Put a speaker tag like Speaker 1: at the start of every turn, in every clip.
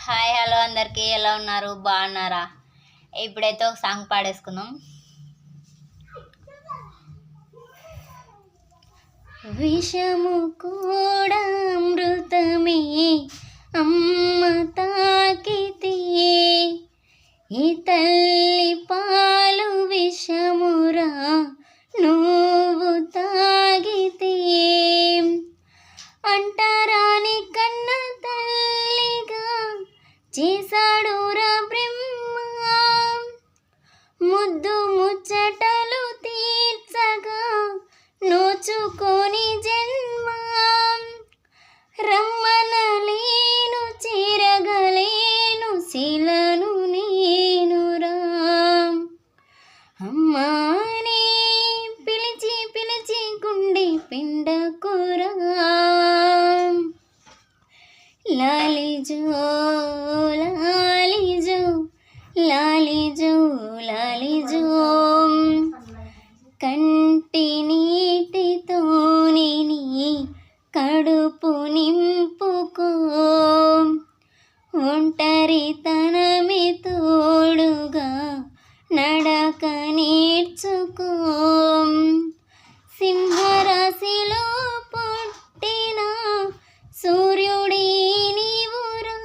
Speaker 1: Hi hello అందరికీ ఎలా ఉన్నారు? బాగున్నారా? ఇప్పుడైతే ఒక సాంగ్ పాడేసుకుందాం. విషము కూడా అమృతమే అమ్మ తాకితే, ఈ తల్లి పాలు విషమురా నువ్వు తాగితే, అంటరాని కన్న తల్లిగా చేశాడురా బ్రహ్మ, ముద్దు ముచ్చటలు తీర్చగా నోచుకొని జన్మ, రమ్మనలేను చేరగలేను శిలను నేనురా, అమ్మాని పిలిచి పిలిచి గుండె పిండకురా, లాలిజో లాలిజో లాలిజో లాలిజో, కంటి నీటితోని నీ కడుపు నింపుకో, ఒంటరితనమే తోడుగా నడక నేర్చుకో, సింహరాశిలో పుట్టిన సూర్యుడి నీవురా,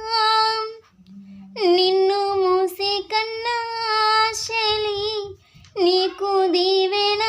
Speaker 1: నిన్ను మూసి కన్నా ఆశలి నీకు దీవెన